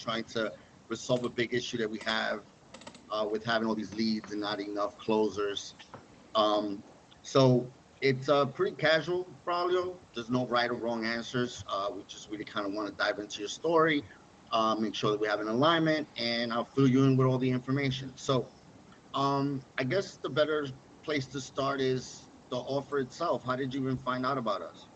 trying to resolve a big issue that we have with having all these leads and not enough closers. Um, so it's pretty casual, Braulio. There's no right or wrong answers. We just really kind of want to dive into your story, make sure that we have an alignment, and I'll fill you in with all the information. So I guess the better place to start is the offer itself. How did you even find out about us?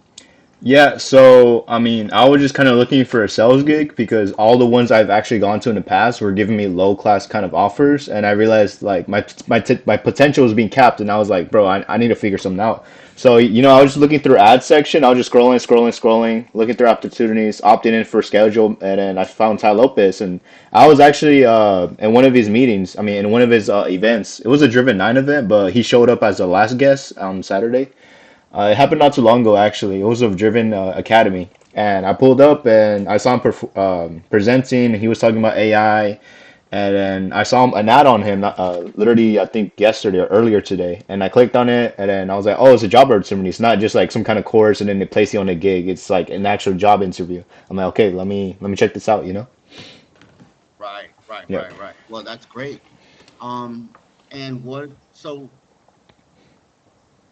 Yeah, so I mean, I was just kind of looking for a sales gig because all the ones I've actually gone to in the past were giving me low class kind of offers, and I realized like my potential was being capped, and I was like, bro, I need to figure something out. So I was just looking through ad section, I was just scrolling, looking through opportunities, opting in for schedule, and then I found Ty Lopez, and I was actually in one of his meetings. I mean, in one of his events. It was a Driven Nine event, but he showed up as the last guest on Saturday. It happened not too long ago, actually. It was a Driven Academy. And I pulled up and I saw him presenting. He was talking about AI. And then I saw an ad on him, literally, I think yesterday or earlier today. And I clicked on it. And then I was like, oh, it's a job opportunity. It's not just like some kind of course and then they place you on a gig. It's like an actual job interview. I'm like, okay, let me check this out, you know? Right, right, Yep. right, right. Well, that's great. Um, and what, so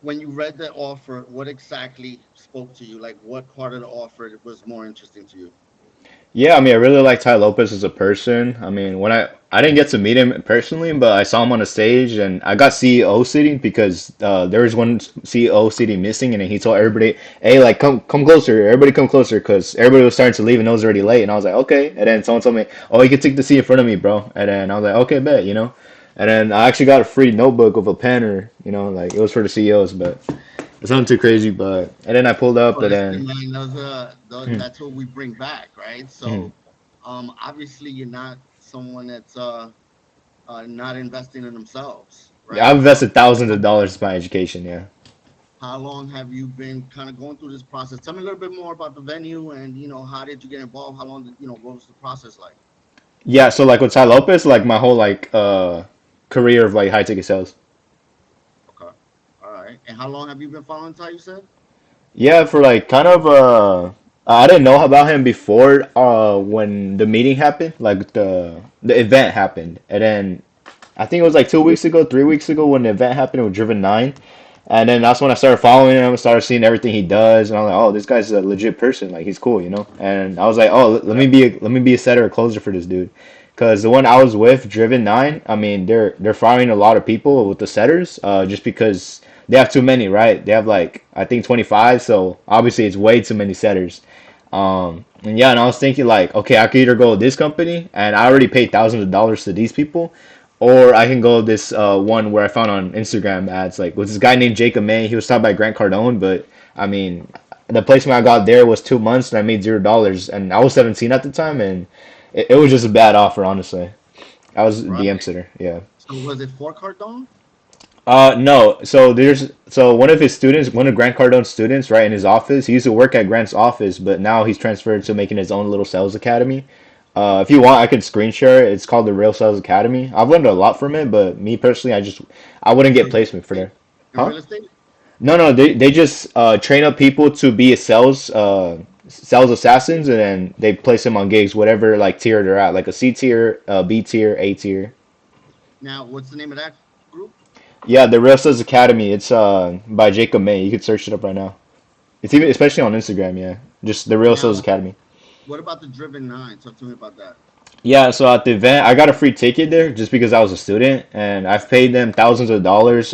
when you read the offer, what exactly spoke to you? Like, what part of the offer was more interesting to you? Yeah, I mean, I really like Ty Lopez as a person. I mean, when I didn't get to meet him personally, but I saw him on a stage, and I got CEO seating because there was one CEO seating missing, and then he told everybody, "Hey, like, come closer, everybody come closer," because everybody was starting to leave, and it was already late. And I was like, "Okay." And then someone told me, "Oh, you can take the seat in front of me, bro." And then I was like, "Okay, bet," you know. And then I actually got a free notebook with a pen, or like it was for the CEOs, but it's nothing too crazy. But and then I pulled up, Oh, and listen, then. man, Mhm, that's what we bring back, right? mhm. So, obviously, you're not someone that's not investing in themselves, Yeah, I've right? invested thousands of dollars in my education. Yeah. How long have you been kind of going through this process? Tell me a little bit more about the venue and how did you get involved? How long did what was the process like? Yeah, so like with Ty Lopez, like my whole like career of like high ticket sales. Okay, all right. And how long have you been following Ty? You said. Yeah, for like kind of I didn't know about him before when the meeting happened, like the event happened. And then I think it was like 2 weeks ago, 3 weeks ago when the event happened with Driven Nine. And then that's when I started following him, started seeing everything he does, and I'm like, oh, this guy's a legit person, like he's cool, you know. And I was like, oh, let me be a setter or closer for this dude, because the one I was with, Driven Nine, I mean, they're firing a lot of people with the setters, just because they have too many, right? They have like I think 25, so obviously it's way too many setters. And yeah, and I was thinking like, okay, I could either go with this company, and I already paid thousands of dollars to these people, or I can go this one where I found on Instagram ads, like with this guy named Jacob May. He was taught by Grant Cardone, but I mean, the placement I got there was 2 months, and I made $0, and I was 17 at the time, and it was just a bad offer, honestly. I was a DM Right. sitter, yeah. So was it for Cardone? No. So one of his students, one of Grant Cardone's students, right in his office. He used to work at Grant's office, but now he's transferred to making his own little sales academy. If you want, I could screen share it. It's called the Real Sales Academy. I've learned a lot from it, but me personally, I wouldn't So get placement for there. in Huh? real estate? No, no. They just train up people to be a sales assassins, and then they place them on gigs, whatever like tier they're at, like a C tier, B tier, A tier. Now, what's the name of that group? Yeah, the Real Sales Academy. It's by Jacob May. You could search it up right now. It's even especially on Instagram. Yeah, just the Real Sales Now, Academy. what about the Driven Nine? Talk to me about that. Yeah, so at the event, I got a free ticket there just because I was a student, and I've paid them thousands of dollars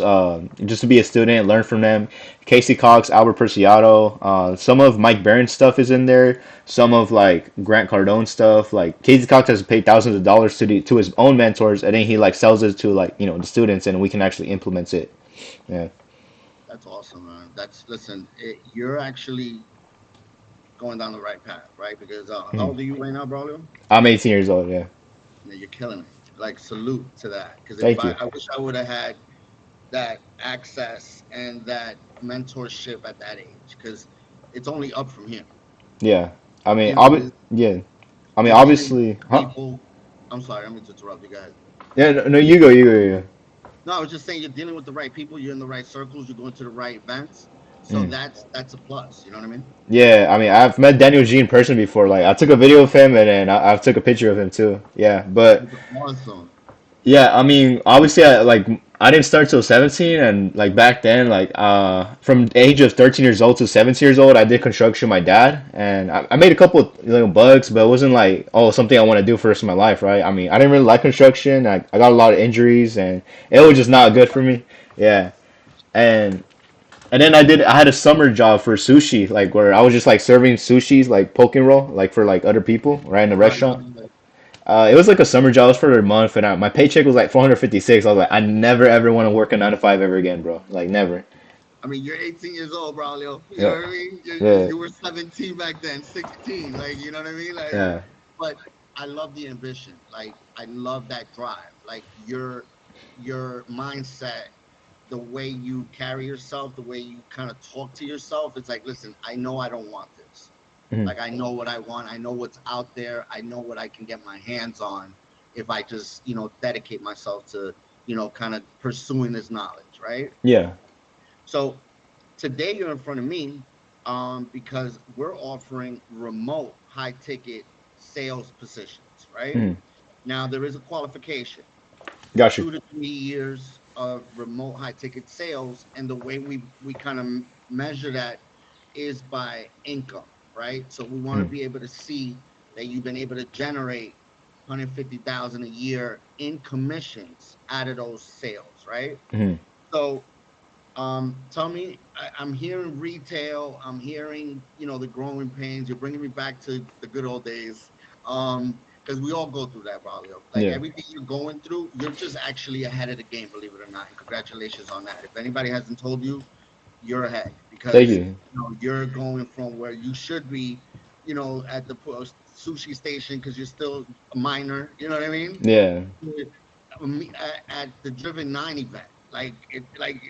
just to be a student, learn from them. Casey Cox, Albert Preciado, some of Mike Barron's stuff is in there. Some of like Grant Cardone stuff. Like Casey Cox has paid thousands of dollars to his own mentors, and then he like sells it to like the students, and we can actually implement it. Yeah. That's awesome, man. Listen, you're actually going down the right path, right? Because how Mhm. old are you right now, Braulio? I'm 18 years old. Yeah. Yeah, you're killing it. Like, salute to that. Because if Thank I, you. I wish I would have had that access and that mentorship at that age, because it's only up from here. Yeah. I mean, Dealing with yeah. I mean, you're dealing with obviously, huh? people. I'm sorry, I'm going to interrupt you guys. Yeah. No, no, you go. You go. No, I was just saying you're dealing with the right people. You're in the right circles. You're going to the right events. So that's a plus. You know what I mean? Yeah, I mean, I've met Daniel G in person before. Like, I took a video of him and then I took a picture of him too. Yeah, but That's awesome. yeah, I mean, obviously, I didn't start till 17, and like back then, from the age of 13 years old to 17 years old, I did construction with my dad, and I made a couple of bucks, but it wasn't like something I want to do for the rest of my life, right? I mean, I didn't really like construction. I got a lot of injuries, and it was just not good for me. Yeah, and then I had a summer job for sushi, like where I was just like serving sushis, like poke and roll, like for like other people, right in the Right. restaurant. It was like a summer job. It was for a month, and my paycheck was like 456. I was like, I never ever want to work a 9 to 5 ever again, bro. Like never. I mean, you're 18 years old, Braulio. You know Yeah, what I mean? yeah, You were 17 back then, 16. Like, you know what I mean? Like, yeah, but I love the ambition. Like, I love that drive. Like your mindset, the way you carry yourself, the way you kind of talk to yourself. It's like, listen, I know I don't want this. mhm, Like, I know what I want. I know what's out there. I know what I can get my hands on if I just, dedicate myself to, kind of pursuing this knowledge, right? yeah, So today you're in front of me because we're offering remote high ticket sales positions, right? mhm. Now there is a qualification, Got you. 2 to 3 years of remote high ticket sales, and the way we kind of measure that is by income, right? So we want to Mhm, be able to see that you've been able to generate 150,000 a year in commissions out of those sales, right? mhm. So tell me, I'm hearing retail. I'm hearing, the growing pains. You're bringing me back to the good old days. Because we all go through that, Braulio. Like Yeah. everything you're going through, you're just actually ahead of the game, believe it or not. And congratulations on that. If anybody hasn't told you, you're ahead Thank because you. you're going from where you should be, at the sushi station because you're still a minor. You know what I mean? Yeah. At the Driven 9 event. Like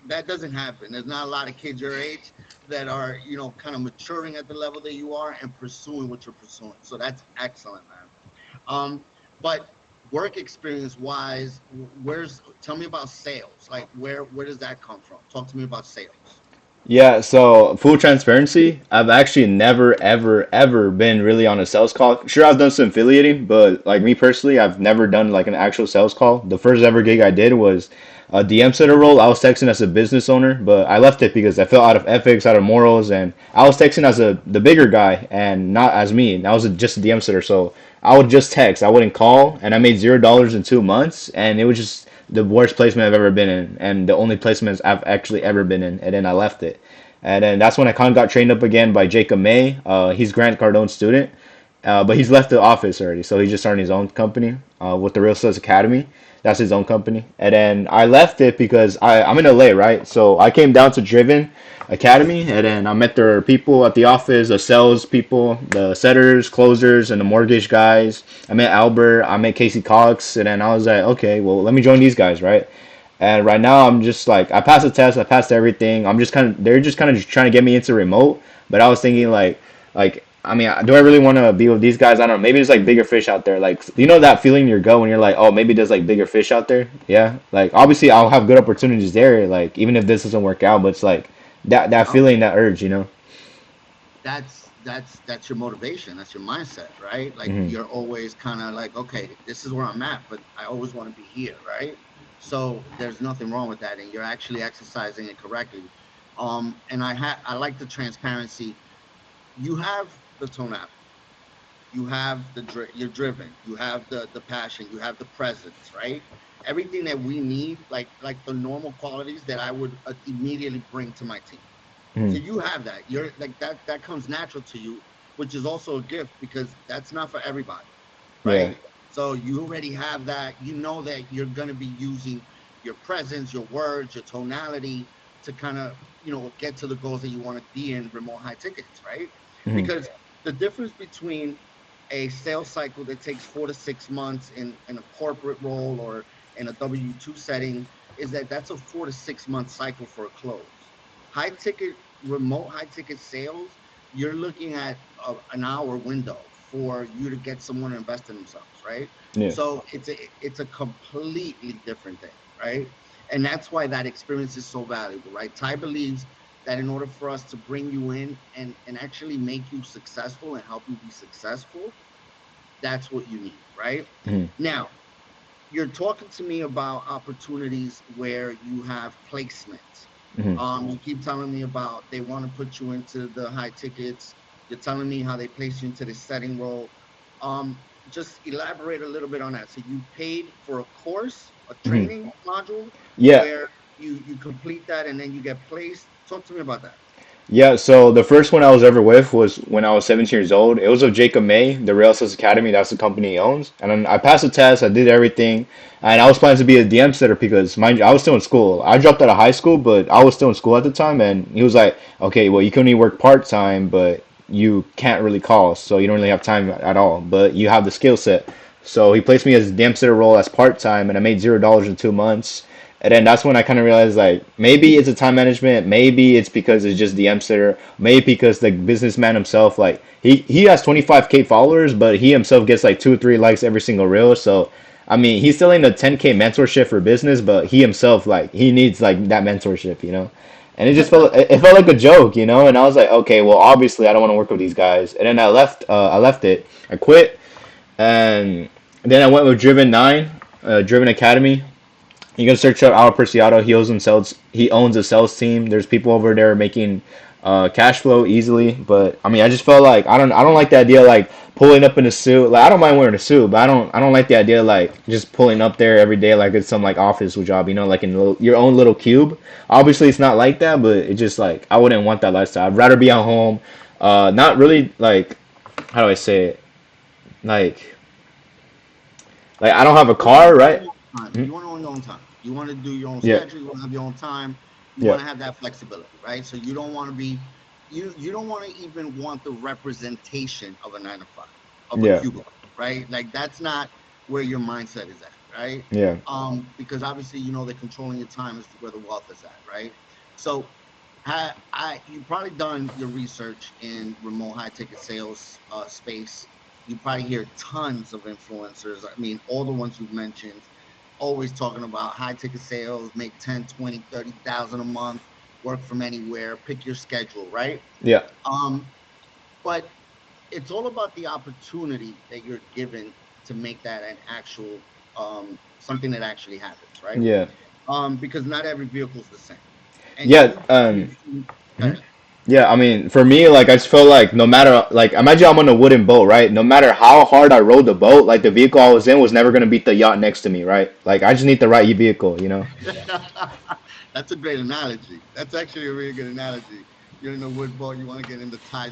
that doesn't happen. There's not a lot of kids your age that are, kind of maturing at the level that you are and pursuing what you're pursuing. So that's excellent, man. But work experience wise, where's tell me about sales. Like where does that come from? Talk to me about sales. Yeah, so full transparency, I've actually never, ever, ever been really on a sales call. Sure, I've done some affiliating, but like me personally, I've never done like an actual sales call. The first ever gig I did was a DM setter role. I was texting as a business owner, but I left it because I felt out of ethics, out of morals, and I was texting as the bigger guy and not as me. And I was just a DM setter, so I would just text. I wouldn't call, and I made $0 in 2 months, and it was just the worst placement I've ever been in, and the only placements I've actually ever been in. And then I left it, and then that's when I kind of got trained up again by Jacob May. He's Grant Cardone's student, but he's left the office already, so he's just starting his own company with the Real Sales Academy. That's his own company. And then I left it because I'm in LA, right? So I came down to Driven Academy, and then I met their people at the office, the sales people, the setters, closers, and the mortgage guys. I met Albert, I met Casey Cox, and then I was like, okay, well, let me join these guys, right? And right now, I'm just like, I passed the test, I passed everything. They're just kind of just trying to get me into remote. But I was thinking I mean, do I really want to be with these guys? I don't know. Maybe there's like bigger fish out there. Like, you know that feeling in your gut when you're like, oh, maybe there's like bigger fish out there. Yeah. Like, obviously, I'll have good opportunities there. Like, even if this doesn't work out, but it's like that Yep. feeling, that urge, you know. That's your motivation. That's your mindset, right? Like Hmm. you're always kind of like, okay, this is where I'm at, but I always want to be here, right? So there's nothing wrong with that, and you're actually exercising it correctly. And I like the transparency. You have the tonality, you have you're driven, you have the passion, you have the presence, right? Everything that we need, like the normal qualities that I would immediately bring to my team. Hmm. So you have that. You're like that comes natural to you, which is also a gift because that's not for everybody, Yeah. right? So you already have that. You know that you're going to be using your presence, your words, your tonality to kind of, get to the goals that you want to be in remote high tickets, right? Hmm. Because the difference between a sales cycle that takes 4 to 6 months in a corporate role or in a W-2 setting is that that's a 4 to 6 month cycle for a close. High ticket, remote high ticket sales, you're looking at an hour window for you to get someone to invest in themselves, right? Yeah. So it's a completely different thing, right? And that's why that experience is so valuable, right? Ty believes that in order for us to bring you in and actually make you successful and help you be successful, that's what you need, right? Mm-hmm. Now, you're talking to me about opportunities where you have placement. Mm-hmm. You keep telling me about they want to put you into the high tickets. You're telling me how they place you into the setting role. Just elaborate a little bit on that. So you paid for a course, a Mm-hmm. training module, Yeah. where you complete that and then you get placed. Talk to me about that. Yeah, so the first one I was ever with was when I was 17 years old. It was of Jacob May, the Rail Sales Academy. That's the company he owns. And then I passed the test. I did everything, and I was planning to be a DM setter because, mind you, I was still in school. I dropped out of high school, but I was still in school at the time. And he was like, "Okay, well, you can only work part time, but you can't really call, so you don't really have time at all. But you have the skill set." So he placed me as a DM sitter role as part time, and I made $0 in 2 months. And then that's when I kind of realized like maybe it's a time management, maybe it's because it's just DM sitter, maybe because the businessman himself like he has 25K followers, but he himself gets like 2 or 3 likes every single reel. So I mean, he's still in a 10K mentorship for business, but he himself like he needs like that mentorship, you know. And it just it felt like a joke, you know. And I was like, okay, well, obviously I don't want to work with these guys. And then I left. I left it. I quit, and then I went with Driven Nine, Driven Academy. You can search up Al Preciado. He owns a sales team. There's people over there making cash flow easily. But I mean, I just felt like I don't like the idea of, like pulling up in a suit. Like I don't mind wearing a suit, but I don't like the idea of, like just pulling up there every day like it's some like office job. You know, like in your own little cube. Obviously, it's not like that, but it's just like I wouldn't want that lifestyle. I'd rather be at home. Not really like how do I say it? Like I don't have a You want car, to own right? your own time. Mhm. You want to own your own time. You want to do your own Yeah, schedule. You want to have your own time. You yeah, want to have that flexibility, right? So you don't want to be, you don't want to even want the representation of a 9 to 5, of a yeah, cubicle, right? Like that's not where your mindset is at, right? yeah. Because obviously you know that controlling your time is where the wealth is at, right? So you probably done your research in remote high ticket sales space. You probably hear tons of influencers. I mean, all the ones you've mentioned, always talking about high ticket sales, make 10, 20, 30,000 a month, work from anywhere, pick your schedule, right? Yeah, Um, but it's all about the opportunity that you're given to make that an actual something that actually happens, right? yeah, Because not every vehicle is the same. And yeah. go Mhm. ahead. Yeah. I mean, for me, like I just feel like no matter like imagine I'm on a wooden boat, right? No matter how hard I rode the boat, like the vehicle I was in was never gonna beat the yacht next to me, right? Like I just need the right vehicle, you know. That's a great analogy. That's actually a really good analogy. You're in a wood boat. You want to get in the Ty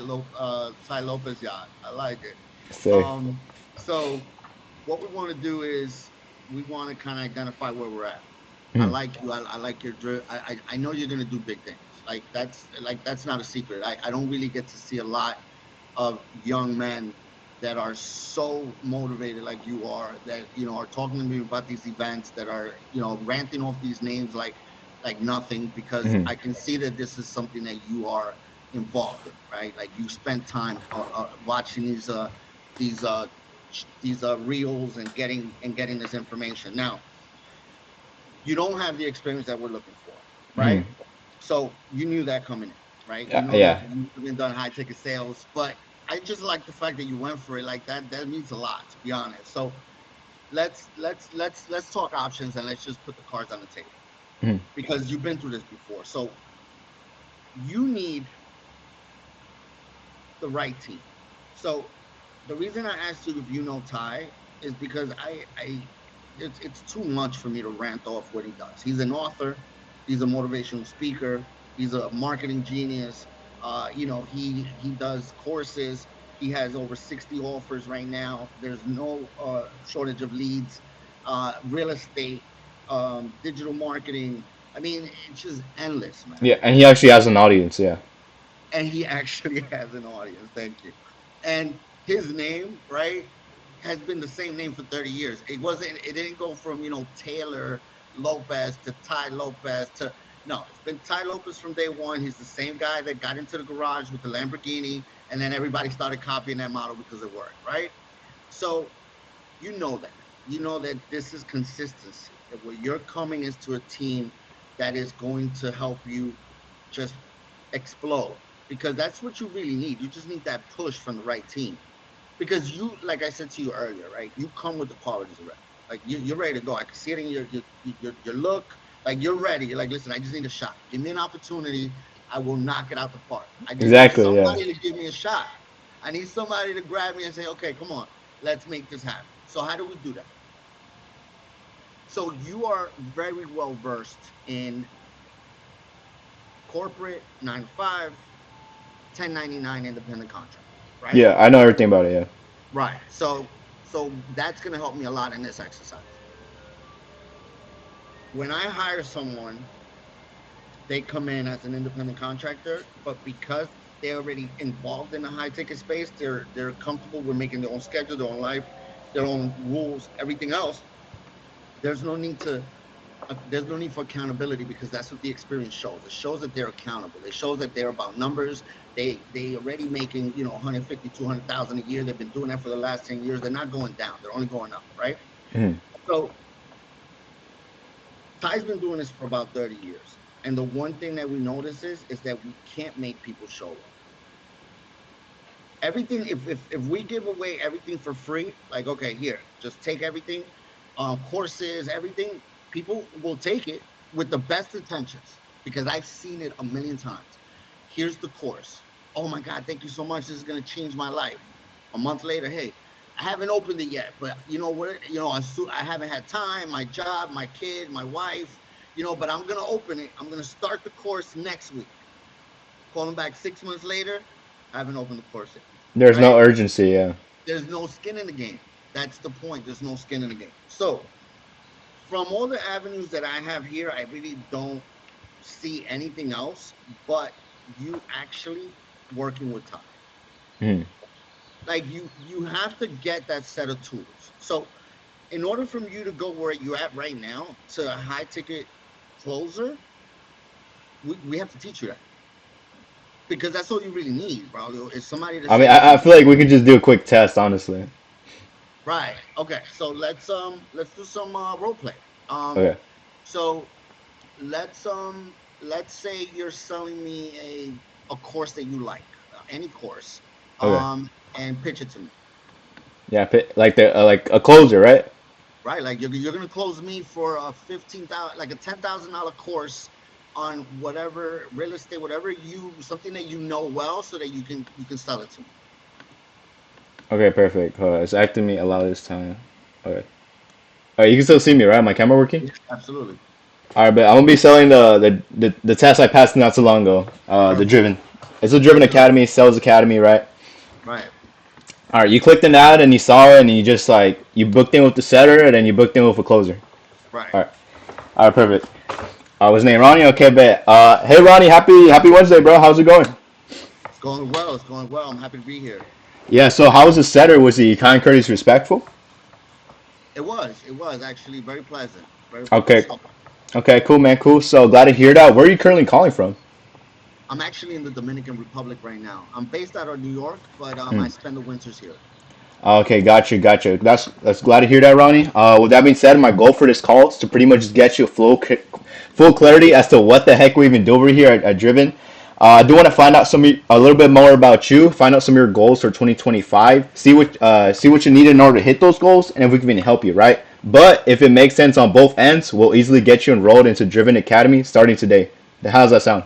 Lopez yacht. I like it. Say, Um, so what we want to do is we want to kind of identify where we're at. I mm, like you. I like your drill. I know you're gonna do big things. That's not a secret. I don't really get to see a lot of young men that are so motivated like you are, that are talking to me about these events, that are ranting off these names like nothing, because mm, I can see that this is something that you are involved in, right? Like you spent time watching these uh these reels and getting this information. Now, you don't have the experience that we're looking for, mm, right? So you knew that coming in, right? You yeah, know that yeah, you haven't done high ticket sales, but I just like the fact that you went for it. Like that means a lot, to be honest. So let's talk options, and let's just put the cards on the table, mm, because you've been through this before. So you need the right team. So the reason I asked you if you know Ty is because it's too much for me to rant off what he does. He's an author, he's a motivational speaker, he's a marketing genius. He does courses. He has over 60 offers right now. There's no shortage of leads. Real estate, digital marketing. I mean, it's just endless, man. yeah. And he actually has an audience. Yeah, And he actually has an audience. Thank you. And his name, right, has been the same name for 30 years. It wasn't. It didn't go from Taylor Lopez to Ty Lopez to no. It's been Ty Lopez from day one. He's the same guy that got into the garage with the Lamborghini, and then everybody started copying that model because it worked, right? So you know that this is consistency. That what you're coming is to a team that is going to help you just explode, because that's what you really need. You just need that push from the right team. Because you, like I said to you earlier, right? You come with the qualities already. Like you're ready to go. I can see it in your look. Like you're ready. You're like, listen, I just need a shot. Give me an opportunity. I will knock it out the park. I just need Exactly. Yeah. somebody to give me a shot. I need somebody to grab me and say, okay, come on, let's make this happen. So how do we do that? So you are very well versed in corporate 9 to 5, 1099 independent contractor, right? Yeah, I know everything about it. Yeah. Right. So that's going to help me a lot in this exercise. When I hire someone, they come in as an independent contractor, but because they're already involved in the high ticket space, they're comfortable with making their own schedule, their own life, their own rules, everything else. There's no need to there's no need for accountability, because that's what the experience shows. It shows that they're accountable. It shows that they're about numbers. They already making 150, 200,000 a year. They've been doing that for the last 10 years. They're not going down. They're only going up, right? Mhm. So Ty's been doing this for about 30 years. And the one thing that we notice is that we can't make people show up. Everything, if we give away everything for free, like, okay, here, just take everything, courses, everything, people will take it with the best intentions, because I've seen it a million times. Here's the course. Oh my God, thank you so much. This is going to change my life. A month later, hey, I haven't opened it yet, but you know what? I haven't had time, my job, my kid, my wife, but I'm going to open it. I'm going to start the course next week. Call them back 6 months later. I haven't opened the course yet, There's right? no urgency. Yeah. There's no skin in the game. That's the point. There's no skin in the game. So, from all the avenues that I have here, I really don't see anything else but you actually working with Ty. Mhm. Like you have to get that set of tools. So, in order for you to go where you're at right now to a high ticket closer, we have to teach you that, because that's all you really need, bro. Is somebody to I say, mean, listen, I feel like we could just do a quick test, honestly. right? Okay, so let's do some role play. Um, Okay. so let's say you're selling me a course that you like, any course, Okay. and pitch it to me, Yeah. Like the like a closer, right? right? Like you're gonna close me for a 15,000, like a $10,000 course on whatever real estate, whatever something that you know well, so that you can sell it to me. Okay. Perfect. It's acting me allow this time. Okay. All right. You can still see me, right? My camera working? Yeah, absolutely. All right, but I'm gonna be selling the test I passed not so long ago. The Perfect. Driven. It's a Driven Let's go. Academy, sales academy, right? Right. All right, you clicked an ad and you saw it and you just like you booked in with the setter and then you booked in with a closer. Right. All right, all right, perfect. What's his name? Ronnie. Okay, bet. Hey Ronnie, happy Wednesday, bro. How's it going? It's going well. It's going well. I'm happy to be here. Yeah. So how was the setter? Was he kind, courteous, respectful? It was actually very pleasant. Very good Okay. stuff. Okay. Cool, man. Cool. So glad to hear that. Where are you currently calling from? I'm actually in the Dominican Republic right now. I'm based out of New York, but Hmm. I spend the winters here. Okay, gotcha. That's glad to hear that, Ronnie. With that being said, my goal for this call is to pretty much just get you full clarity as to what the heck we even do over here at Driven. I do want to find out a little bit more about you, find out some of your goals for 2025, see what you need in order to hit those goals, and if we can even help you, right? But if it makes sense on both ends, we'll easily get you enrolled into Driven Academy starting today. How does that sound?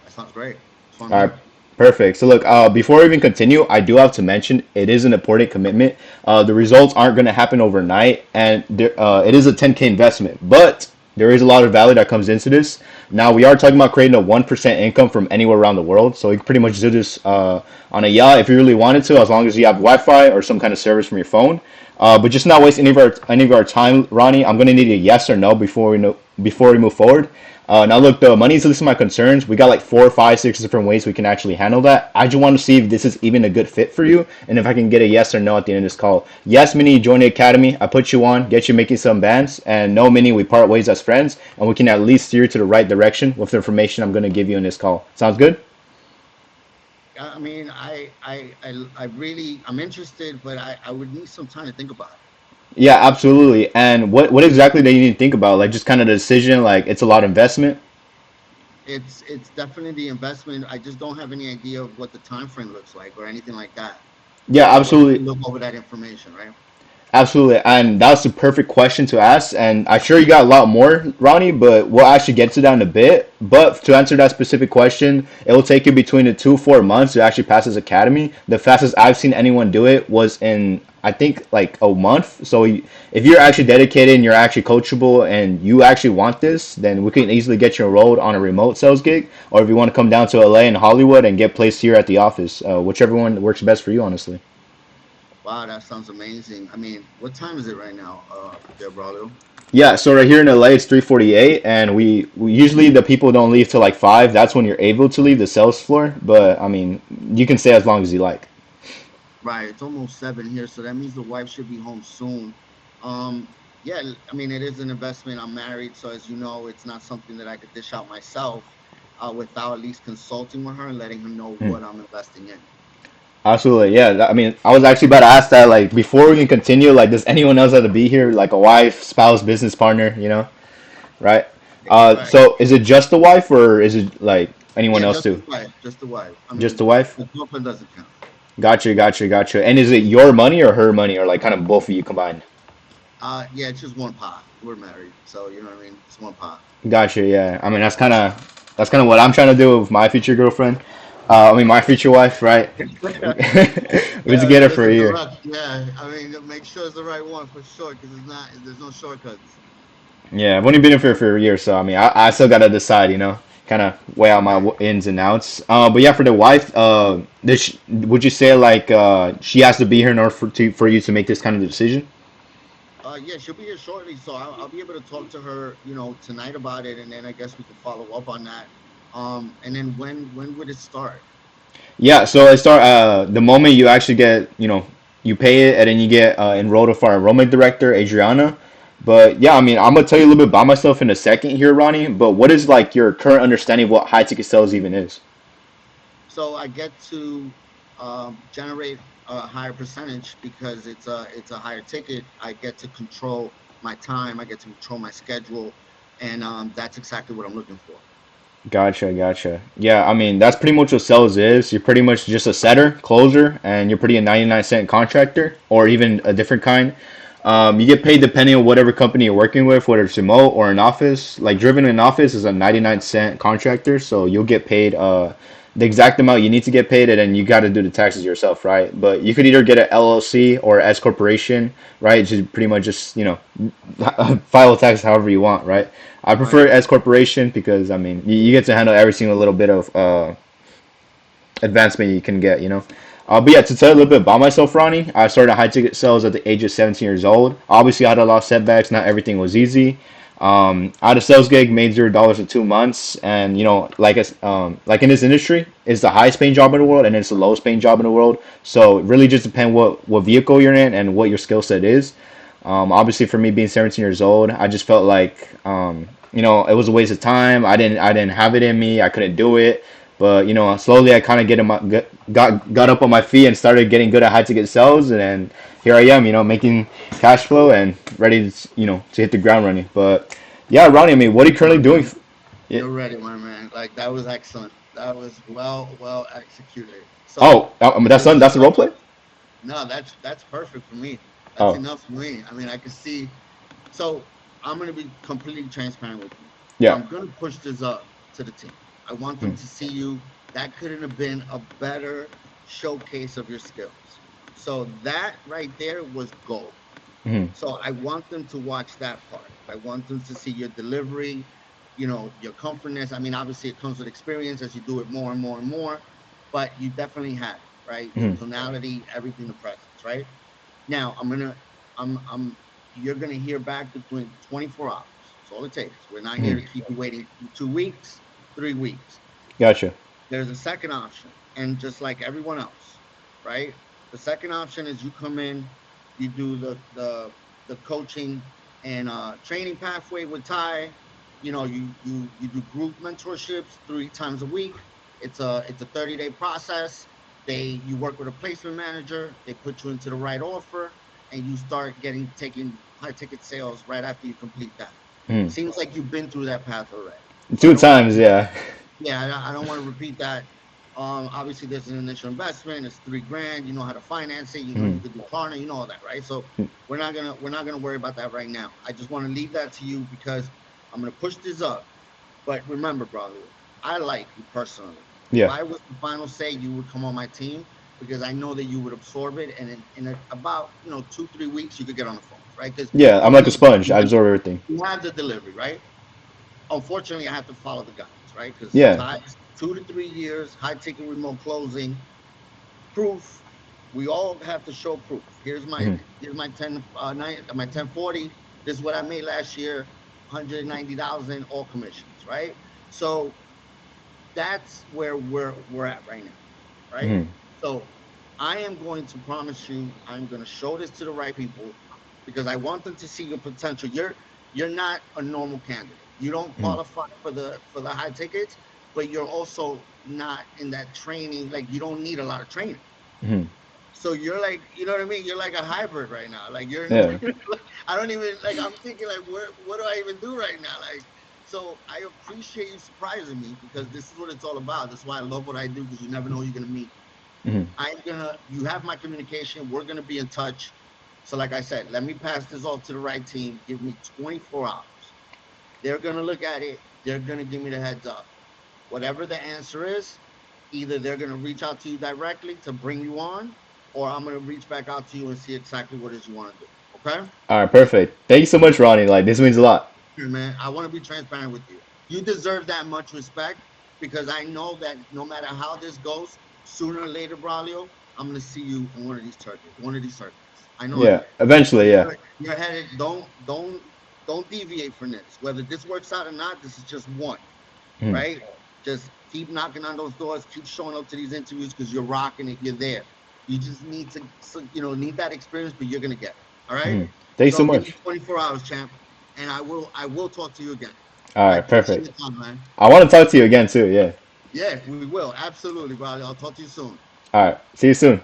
That sounds great. That's what I'm All right, here. perfect. So look, before we even continue, I do have to mention it is an important commitment. The results aren't going to happen overnight, and it is a 10K investment, but there is a lot of value that comes into this. Now we are talking about creating a 1% income from anywhere around the world, so you can pretty much do this on a yacht if you really wanted to, as long as you have Wi-Fi or some kind of service from your phone. But just not waste any of our time, Ronnie. I'm going to need a yes or no before we move forward. Now look, the money is a list of my concerns. We got like four, five, six different ways we can actually handle that. I just want to see if this is even a good fit for you, and if I can get a yes or no at the end of this call. Yes, Minnie, you join the academy. I put you on, get you making some bands, and no, Minnie, we part ways as friends, and we can at least steer you to the right direction with the information I'm going to give you in this call. Sounds good? I mean, I'm interested, but I would need some time to think about it. Yeah, absolutely. And what exactly do you need to think about? Like just kind of the decision, like it's a lot of investment. It's definitely the investment. I just don't have any idea of what the time frame looks like or anything like that. Yeah, I would have to absolutely. look over that information, right? Absolutely, and that's the perfect question to ask. And I'm sure you got a lot more, Ronnie, but we'll actually get to that in a bit. But to answer that specific question, it will take you between the 2 4 months to actually pass this academy. The fastest I've seen anyone do it was in, I think, like a month. So if you're actually dedicated and you're actually coachable and you actually want this, then we can easily get you enrolled on a remote sales gig. Or if you want to come down to LA and Hollywood and get placed here at the office, whichever one works best for you, honestly. Wow, that sounds amazing. I mean, what time is it right now, there, Braulio? Yeah, so right here in LA it's 3:48, and we usually the people don't leave till like 5. That's when you're able to leave the sales floor, but I mean, you can stay as long as you like. Right, it's almost 7 here, so that means the wife should be home soon. Yeah, I mean, it is an investment. I'm married, so as you know, it's not something that I could dish out myself without at least consulting with her and letting her know Hmm. what I'm investing in. Absolutely, yeah. I mean, I was actually about to ask that. Like, before we can continue, like, does anyone else have to be here? Like a wife, spouse, business partner, right? Right. So is it just the wife, or is it like anyone Yeah, else just too? the wife, just the wife. I Just the mean, wife? the girlfriend doesn't count. Gotcha, gotcha, gotcha. And is it your money or her money, or like kind of both of you combined? Yeah, it's just one pot. We're married, so you know what I mean. It's one pot. Gotcha. Yeah. I mean, that's kind of what I'm trying to do with my future girlfriend. I mean, my future wife, right? We been Yeah, together just for a year. interrupt. Yeah, I mean, make sure it's the right one for sure, because it's not. There's no shortcuts. Yeah, I've only been here for a year, so I mean, I still gotta decide, kind of weigh out my Right. ins and outs. But yeah, for the wife, would you say like she has to be here in order for you to make this kind of decision? Yeah, she'll be here shortly, so I'll be able to talk to her, tonight about it, and then I guess we could follow up on that. And then when would it start? Yeah, so it start the moment you actually get, you pay it and then you get enrolled with our enrollment director, Adriana. But yeah, I mean, I'm gonna tell you a little bit about myself in a second here, Ronnie. But what is like your current understanding of what high ticket sales even is? So I get to generate a higher percentage because it's a higher ticket. I get to control my time. I get to control my schedule, and that's exactly what I'm looking for. Gotcha, gotcha. Yeah, I mean, that's pretty much what sales is. You're pretty much just a setter, closer, and you're pretty a 99-cent contractor or even a different kind. You get paid depending on whatever company you're working with, whether it's remote or in office. Like driven in office is a 99-cent contractor, so you'll get paid the exact amount you need to get paid, and then you got to do the taxes yourself, right? But you could either get an LLC or S corporation, right? Just pretty much just file a tax however you want, right? I Right. prefer S corporation because I mean you get to handle every single little bit of advancement you can get, But yeah, to tell you a little bit about myself, Ronnie, I started high ticket sales at the age of 17 years old. Obviously, I had a lot of setbacks. Not everything was easy. I had a sales gig, made $0 in 2 months, and like in this industry, it's the highest paying job in the world, and it's the lowest paying job in the world. So it really just depends what vehicle you're in and what your skill set is. Obviously, for me being 17 years old, I just felt like it was a waste of time. I didn't have it in me. I couldn't do it. But slowly I kind of got up on my feet and started getting good at high ticket sales, and then here I am, making cash flow and ready to hit the ground running. But yeah, Ronnie, I mean, what are you currently doing? You're, Yeah. you're ready, my man. Like that was excellent. That was well executed. So Oh, I mean, that's it's done. just That's the role play. no, that's perfect for me. That's Oh, enough for me. I mean, I can see. So I'm gonna be completely transparent with you. yeah. I'm gonna push this up to the team. I want them Mm, to see you. That couldn't have been a better showcase of your skills. So that right there was gold. mm, So I want them to watch that part. I want them to see your delivery, your comfortness. I mean, obviously it comes with experience as you do it more and more and more, but you definitely had it, right? Your mm, tonality, everything, the presence, right? Now I'm you're gonna hear back between 24 hours. That's all it takes. We're not here mm. to keep you waiting 2 weeks, 3 weeks. Gotcha. There's a second option, and just like everyone else, right? The second option is you come in, you do the coaching and training pathway with Ty. You do group mentorships 3 times a week. It's a 30-day process. You work with a placement manager. They put you into the right offer, and you start getting taking high ticket sales right after you complete that. Mm. Seems like you've been through that path already, so I Two don't want times, yeah. Yeah, I don't want to repeat that. Obviously, there's an initial investment. It's 3 grand. You know how to finance it. You know Mm, you could do Klarna. You know all that, right? So we're not gonna worry about that right now. I just want to leave that to you because I'm gonna push this up. But remember, brother, I like you personally. If yeah, I was the final say, you would come on my team because I know that you would absorb it, and about 2 3 weeks you could get on the phones, right? Because yeah. I'm you like a have sponge. I absorb everything. you have the delivery, right? Unfortunately, I have to follow the guides, right? Because Yeah. ties 2 to 3 years, high ticket remote closing, proof. We all have to show proof. Mhm, Here's my 1040. This is what I made last year, 190,000 all commissions, right? So that's where we're at right now, right? mhm, So I am going to promise you, I'm going to show this to the right people because I want them to see your potential. You're not a normal candidate. You don't mhm, qualify for the high tickets, but you're also not in that training. Like you don't need a lot of training. mhm. So you're like, you know what I mean? You're like a hybrid right now. Like Yeah. I don't even like. I'm thinking like, what do I even do right now? Like, so I appreciate you surprising me because this is what it's all about. That's why I love what I do because you never know who you're gonna meet. Mhm. You have my communication. We're gonna be in touch. So like I said, let me pass this off to the right team. Give me 24 hours. They're gonna look at it. They're gonna give me the heads up. Whatever the answer is, either they're going to reach out to you directly to bring you on, or I'm going to reach back out to you and see exactly what it is you want to do. Okay? All right, perfect. Thank you so much, Ronnie. Like this means a lot. Here, man, I want to be transparent with you. You deserve that much respect because I know that no matter how this goes, sooner or later, Braulio, I'm going to see you on one of these circuits. I know Yeah, that. So eventually, yeah. you're headed. Don't deviate from this. Whether this works out or not, this is just one. Mhm, Right? Just keep knocking on those doors, keep showing up to these interviews because you're rocking it. You're there. You just need to, need that experience, but you're gonna get it. All right. mhm. Thank you so So give me much. 24 hours, champ, and I will talk to you again. All I right, appreciate perfect. your time, man. I want to talk to you again too. Yeah. Yeah, we will absolutely, bro. I'll talk to you soon. All right. See you soon.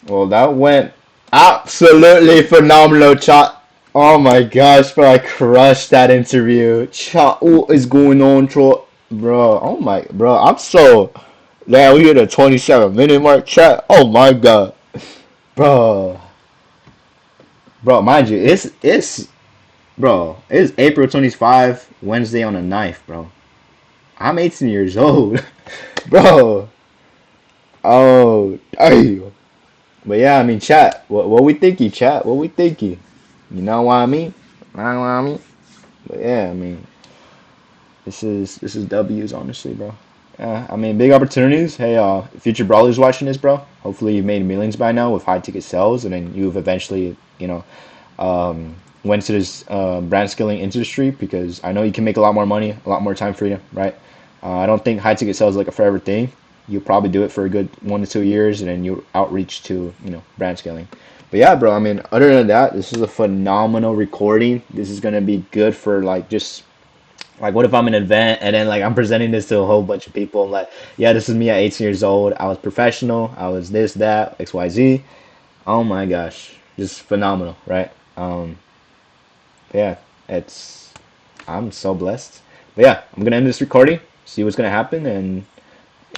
Well, that went absolutely phenomenal, chat. Oh my gosh, bro, I crushed that interview. Chat, what is going on, Troy? Bro, oh my, bro, I'm so. Yeah, we hit the 27-minute mark, chat. Oh my god, bro, bro, mind you, bro, it's April 25, Wednesday on the 9th, bro. I'm 18 years old, bro. Oh, damn. But yeah, I mean, chat. What we thinking, chat? What we thinking? You know what I mean? You know what I mean? But yeah, I mean, this is W's honestly, bro. Yeah, I mean, big opportunities. Hey, future brawlers watching this, bro. Hopefully, you've made millions by now with high ticket sales, and then you've eventually, went to this brand scaling industry because I know you can make a lot more money, a lot more time freedom, right? I don't think high ticket sales is like a forever thing. You'll probably do it for a good 1 to 2 years, and then you outreach to brand scaling. But yeah, bro. I mean, other than that, this is a phenomenal recording. This is gonna be good for like just like what if I'm an event and then like I'm presenting this to a whole bunch of people. I'm like, yeah, this is me at 18 years old. I was professional. I was this, that, XYZ. Oh my gosh, just phenomenal, right? Yeah, it's I'm so blessed. But yeah, I'm gonna end this recording, see what's gonna happen, and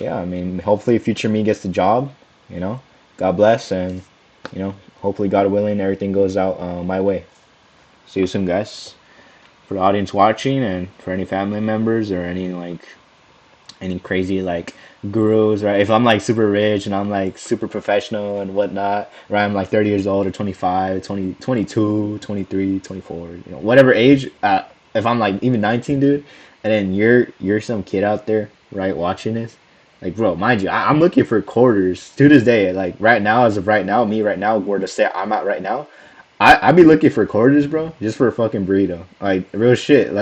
yeah, I mean, hopefully, future me gets the job. You know, God bless, and hopefully, God willing, everything goes out my way. See you soon, guys. For the audience watching, and for any family members or any crazy like gurus, right? If I'm like super rich and I'm like super professional and whatnot, right? I'm like 30 years old or 25, 20, 22, 23, 24, whatever age. If I'm like even 19, dude, and then you're some kid out there, right, watching this, like, bro, mind you, I'm looking for quarters to this day. Like right now, as of right now, me right now, where the state I'm at right now, I be looking for quarters, bro, just for a fucking burrito. Like real shit.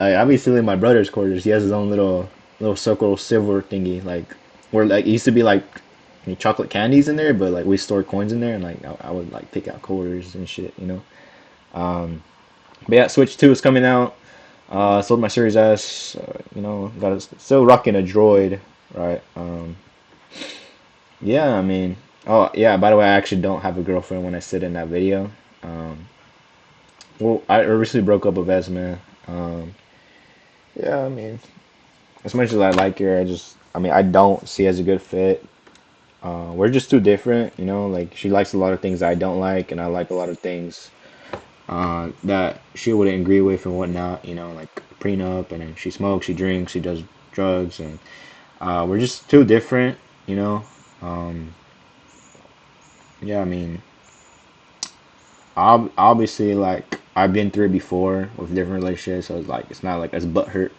I be stealing my brother's quarters. He has his own little circle silver thingy, like where like it used to be like chocolate candies in there, but like we store coins in there, and like I would like pick out quarters and shit. But yeah, Switch 2 is coming out. Sold my Series S. Got still rocking a Droid, right? Yeah, I mean, oh yeah. By the way, I actually don't have a girlfriend when I sit in that video. Um, Well, I recently broke up with S, man. Um, yeah, I mean, as much as I like her, I mean, I don't see as a good fit. We're just too different, you know. Like she likes a lot of things I don't like, and I like a lot of things that she wouldn't agree with and whatnot. You know, like prenup, and then she smokes, she drinks, she does drugs, and we're just too different, you know. Um, yeah, I mean, obviously, like I've been through it before with different relationships, so it's like it's not like as butthurt.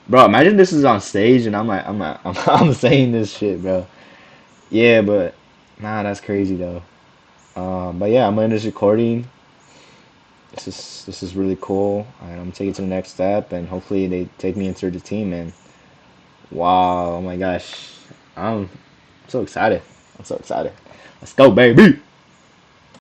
Bro, imagine this is on stage and I'm saying this shit, bro. Yeah, but nah, that's crazy though. But yeah, I'm gonna end this recording. This is really cool, and I'm gonna take it to the next step, and hopefully they take me into the team. And wow, oh my gosh, I'm so excited. I'm so excited. Let's go, baby.